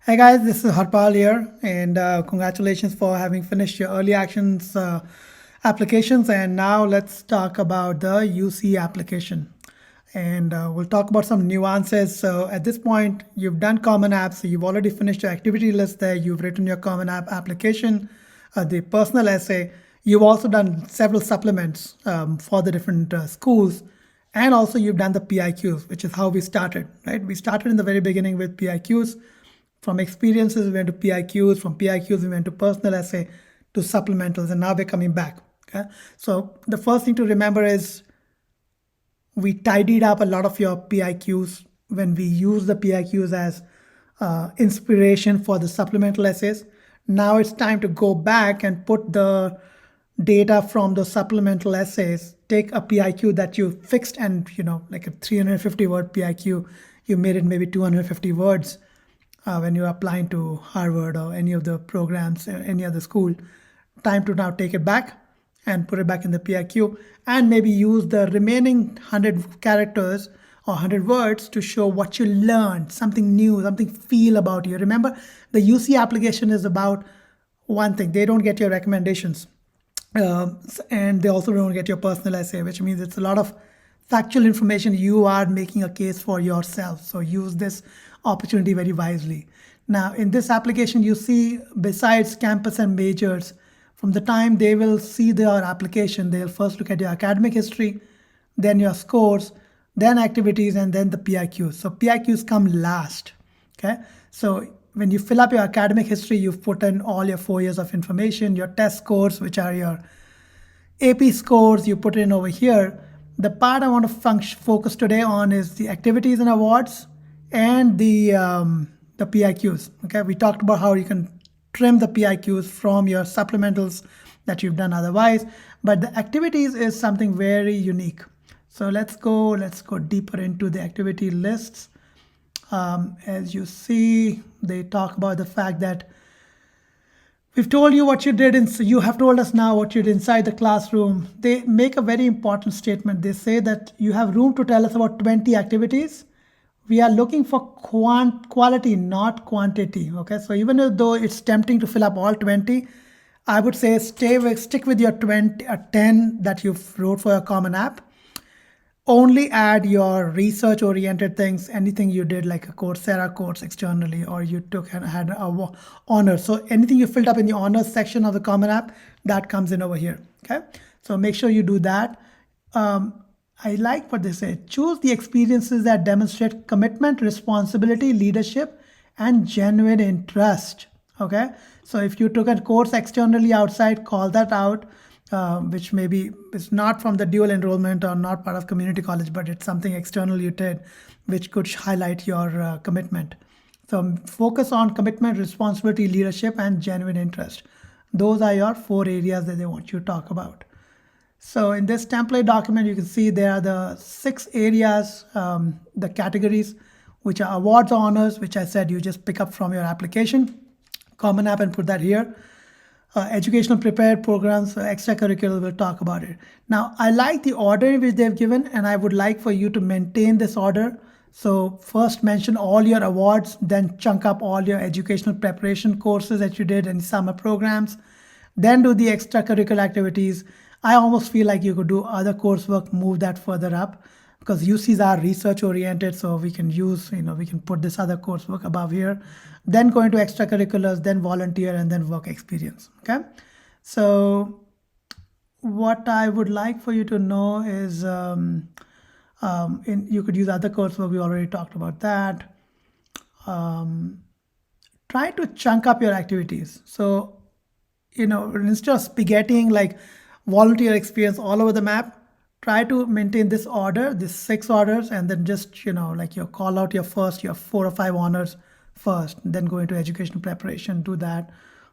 Hey guys, this is Harpal here, and congratulations for having finished your early actions applications. And now let's talk about the UC application. And we'll talk about some nuances. So at this point, you've done Common App, so you've already finished your activity list there. You've written your Common App application, the personal essay. You've also done several supplements for the different schools. And also you've done the PIQs, which is how we started, right? We started in the very beginning with PIQs. From experiences, we went to PIQs. From PIQs, we went to personal essay, to supplementals, and now we're coming back. Okay, so the first thing to remember is we tidied up a lot of your PIQs when we use the PIQs as inspiration for the supplemental essays. Now it's time to go back and put the data from the supplemental essays, take a PIQ that you fixed and, like a 350 word PIQ, you made it maybe 250 words when you're applying to Harvard or any of the programs, any other school. Time to now take it back and put it back in the PIQ and maybe use the remaining 100 characters or 100 words to show what you learned, something new, something feel about you. Remember, the UC application is about one thing. They don't get your recommendations. And they also don't get your personal essay, which means it's a lot of factual information. You are making a case for yourself. So use this opportunity very wisely. Now, in this application, you see, besides campus and majors, from the time they will see their application, they'll first look at your academic history, then your scores, then activities, and then the PIQs. So PIQs come last. Okay. So when you fill up your academic history, you've put in all your 4 years of information, your test scores, which are your AP scores, you put in over here. The part I want to focus today on is the activities and awards and the PIQs. Okay, we talked about how you can trim the PIQs from your supplementals that you've done otherwise, but the activities is something very unique. So let's go deeper into the activity lists. As you see, they talk about the fact that we've told you what you did, and you have told us now what you did inside the classroom. They make a very important statement. They say that you have room to tell us about 20 activities. We are looking for quality, not quantity. Okay, so even though it's tempting to fill up all 20, I would say stick with your 10 that you wrote for your Common App. Only add your research-oriented things, anything you did like a Coursera course externally, or you took and had a honor. So anything you filled up in the honors section of the Common App, that comes in over here. Okay, so make sure you do that. I like what they say. Choose the experiences that demonstrate commitment, responsibility, leadership, and genuine interest. Okay, so if you took a course externally outside, call that out. Which maybe is not from the dual enrollment or not part of community college, but it's something external you did, which could highlight your commitment. So focus on commitment, responsibility, leadership, and genuine interest. Those are your 4 areas that they want you to talk about. So in this template document, you can see there are the 6 areas, the categories, which are awards, honors, which I said you just pick up from your application, Common App, and put that here. Educational prepared programs, extracurricular, we'll talk about it. Now, I like the order in which they've given, and I would like for you to maintain this order. So first mention all your awards, then chunk up all your educational preparation courses that you did in summer programs, then do the extracurricular activities. I almost feel like you could do other coursework, move that further up, because UCs are research oriented, so we can use, we can put this other coursework above here, then go into extracurriculars, then volunteer, and then work experience. Okay, so what I would like for you to know is you could use other coursework. We already talked about that. Try to chunk up your activities. So, instead of spaghettiing like volunteer experience all over the map, try to maintain this order, these 6 orders, and then just, like you call out your 4 or 5 honors first, then go into educational preparation, do that.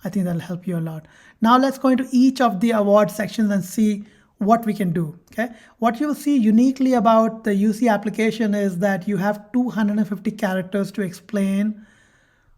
I think that'll help you a lot. Now let's go into each of the award sections and see what we can do. Okay, what you'll see uniquely about the UC application is that you have 250 characters to explain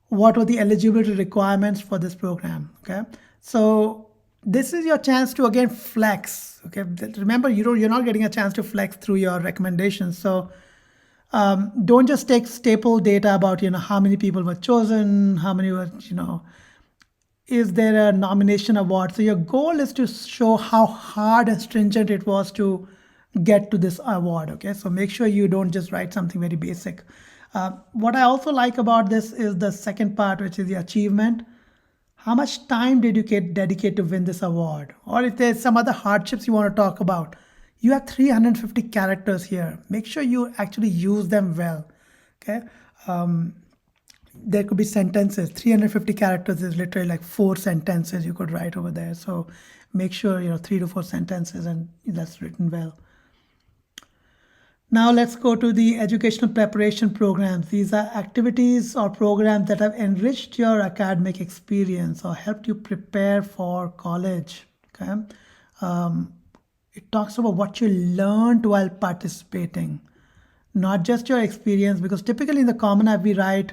what are the eligibility requirements for this program. Okay, so this is your chance to again flex. Okay, remember you're not getting a chance to flex through your recommendations. So Don't just take staple data about how many people were chosen, how many were is there a nomination award. So your goal is to show how hard and stringent it was to get to this award. Okay, so make sure you don't just write something very basic. What I also like about this is the second part, which is the achievement. How much time did you dedicate to win this award? Or if there's some other hardships you want to talk about, you have 350 characters here. Make sure you actually use them well. Okay. There could be sentences. 350 characters is literally like 4 sentences you could write over there. So make sure 3 to 4 sentences and that's written well. Now let's go to the educational preparation programs. These are activities or programs that have enriched your academic experience or helped you prepare for college. Okay. It talks about what you learned while participating, not just your experience, because typically in the Common App we write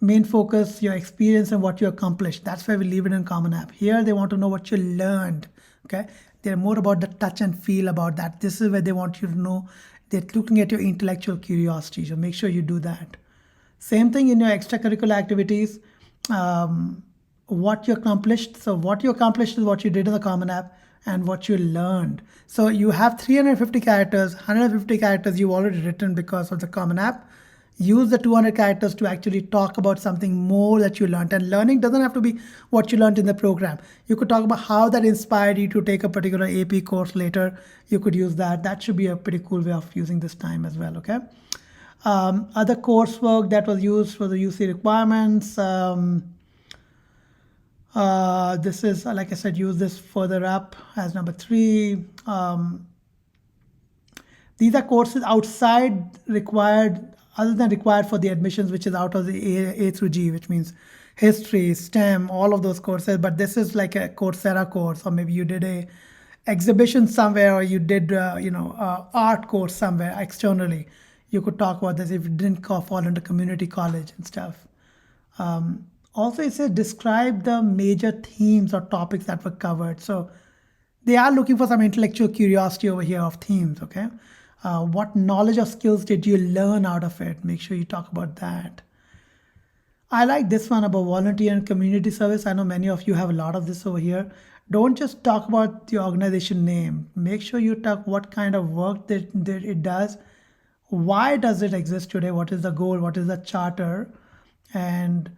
main focus, your experience and what you accomplished. That's why we leave it in Common App. Here they want to know what you learned. Okay. They're more about the touch and feel about that. This is where they want you to know. They're looking at your intellectual curiosity. So make sure you do that. Same thing in your extracurricular activities. What you accomplished. So what you accomplished is what you did in the Common App and what you learned. So you have 350 characters, 150 characters you've already written because of the Common App. Use the 200 characters to actually talk about something more that you learned. And learning doesn't have to be what you learned in the program. You could talk about how that inspired you to take a particular AP course later. You could use that. That should be a pretty cool way of using this time as well, okay? Other coursework that was used for the UC requirements. This is, like I said, use this further up as number 3. These are courses outside required, other than required for the admissions, which is out of the A through G, which means history, STEM, all of those courses. But this is like a Coursera course, or maybe you did a exhibition somewhere, or you did art course somewhere externally. You could talk about this if it didn't fall into community college and stuff. Also, it says describe the major themes or topics that were covered. So they are looking for some intellectual curiosity over here of themes, okay? What knowledge or skills did you learn out of it? Make sure you talk about that. I like this one about volunteer and community service. I know many of you have a lot of this over here. Don't just talk about the organization name. Make sure you talk what kind of work that it does. Why does it exist today? What is the goal? What is the charter? And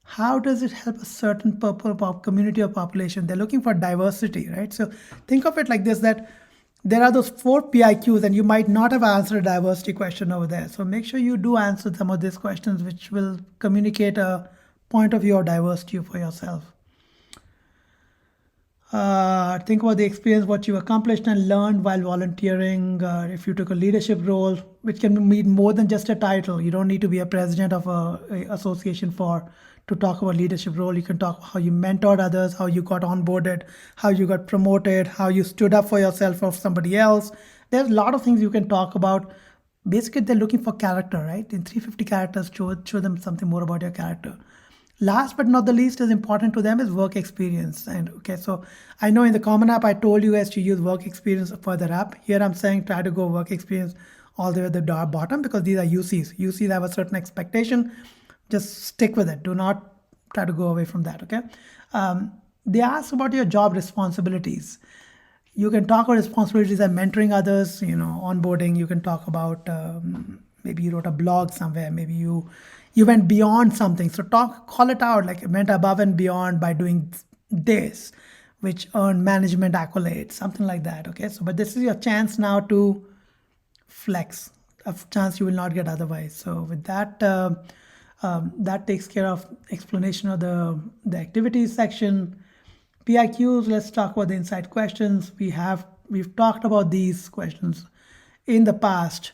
how does it help a certain community or population? They're looking for diversity, right? So think of it like this, that there are those 4 PIQs and you might not have answered a diversity question over there. So make sure you do answer some of these questions, which will communicate a point of view of diversity for yourself. Think about the experience, what you accomplished and learned while volunteering. If you took a leadership role, which can mean more than just a title. You don't need to be a president of a association to talk about leadership role. You can talk how you mentored others, how you got onboarded, how you got promoted, how you stood up for yourself or somebody else. There's a lot of things you can talk about. Basically, they're looking for character, right? In 350 characters, show them something more about your character. Last but not the least is important to them is work experience. And okay, so I know in the Common App, I told you guys to use work experience further up. Here I'm saying try to go work experience all the way at the bottom because these are UCs. UCs have a certain expectation. Just stick with it. Do not try to go away from that, okay? They ask about your job responsibilities. You can talk about responsibilities like mentoring others, onboarding. You can talk about maybe you wrote a blog somewhere. Maybe you went beyond something. So call it out, like it went above and beyond by doing this, which earned management accolades, something like that, okay? So, but this is your chance now to flex, a chance you will not get otherwise. So with that, that takes care of explanation of the activities section. PIQs, let's talk about the insight questions. We've talked about these questions in the past.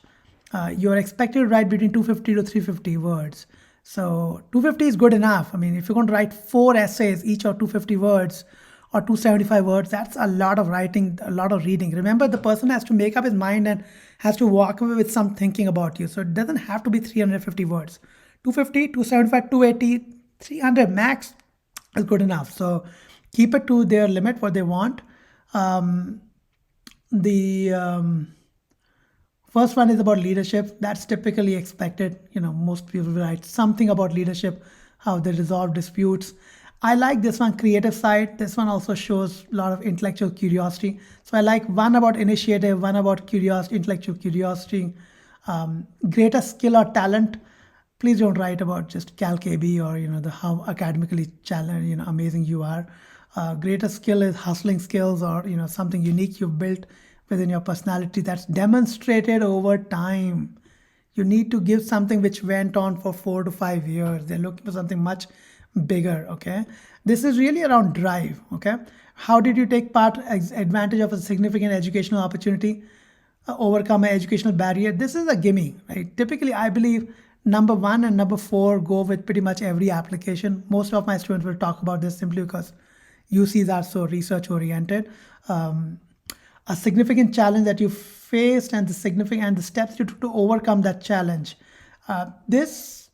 You're expected to write between 250 to 350 words. So 250 is good enough. I mean, if you're going to write 4 essays, each of 250 words or 275 words, that's a lot of writing, a lot of reading. Remember, the person has to make up his mind and has to walk away with some thinking about you. So it doesn't have to be 350 words. 250, 275, 280, 300 max is good enough. So keep it to their limit, what they want. First one is about leadership. That's typically expected. Most people write something about leadership, how they resolve disputes. I like this one, creative side. This one also shows a lot of intellectual curiosity. So I like one about initiative, one about curiosity, intellectual curiosity, greater skill or talent. Please don't write about just Calc AB or the how academically challenged, amazing you are. Greater skill is hustling skills or something unique you've built within your personality that's demonstrated over time. You need to give something which went on for 4 to 5 years. They're looking for something much bigger. Okay, this is really around drive. Okay, how did you take part advantage of a significant educational opportunity, overcome an educational barrier? This is a gimme, right? Typically, I believe number one and number four go with pretty much every application. Most of my students will talk about this simply because UCs are so research oriented. A significant challenge that you faced and the steps you took to overcome that challenge. This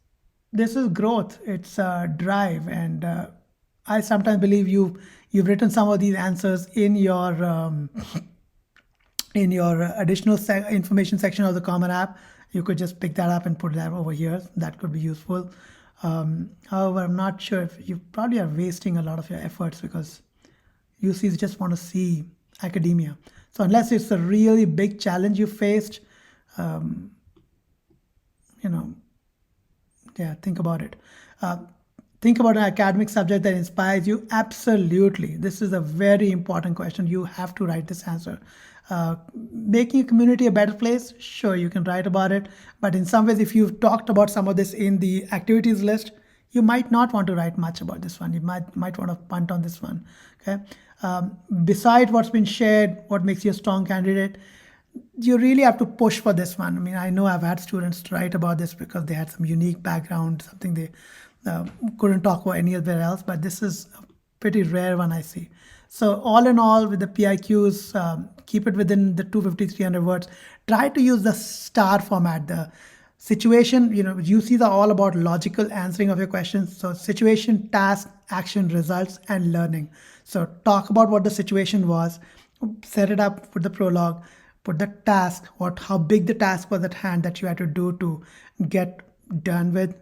is growth. It's drive, and I sometimes believe you've written some of these answers in your additional information section of the Common App. You could just pick that up and put that over here. That could be useful. However, I'm not sure if you probably are wasting a lot of your efforts because UCs just want to see academia. So unless it's a really big challenge you faced, think about it. Think about an academic subject that inspires you. Absolutely. This is a very important question. You have to write this answer. Making a community a better place, sure, you can write about it. But in some ways, if you've talked about some of this in the activities list, you might not want to write much about this one. You might want to punt on this one. Okay. Beside what's been shared, what makes you a strong candidate, you really have to push for this one. I mean, I know I've had students write about this because they had some unique background, something they couldn't talk about anywhere else, but this is a pretty rare one I see. So all in all, with the PIQs, keep it within the 250, 300 words. Try to use the STAR format. The situation, UCs are all about logical answering of your questions. So situation, task, action, results, and learning. So talk about what the situation was, set it up with the prologue, put the task, how big the task was at hand that you had to do to get done with.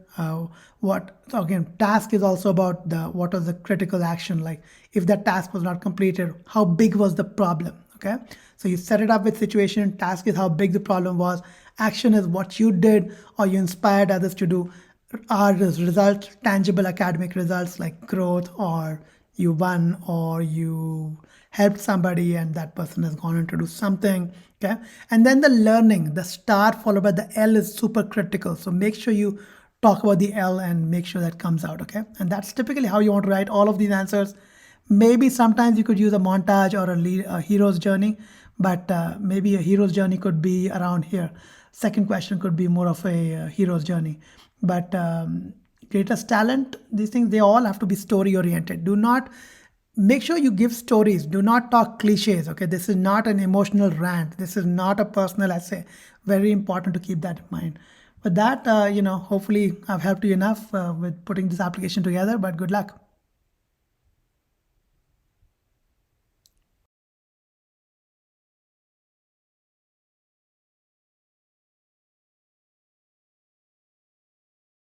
Task is also about what was the critical action, like if that task was not completed, how big was the problem. Okay, so you set it up with situation. Task is how big the problem was. Action is what you did or you inspired others to do. Are the results tangible academic results like growth, or you won, or you helped somebody and that person has gone on to do something. Okay, and then the learning, the STAR followed by the L is super critical. So make sure you talk about the L and make sure that comes out. Okay, and that's typically how you want to write all of these answers. Maybe sometimes you could use a montage or a hero's journey, but maybe a hero's journey could be around here. Second question could be more of a hero's journey. But greatest talent, these things, they all have to be story oriented. Do not make sure you give stories. Do not talk cliches. Okay, this is not an emotional rant. This is not a personal essay. Very important to keep that in mind. With that, hopefully I've helped you enough with putting this application together, but good luck.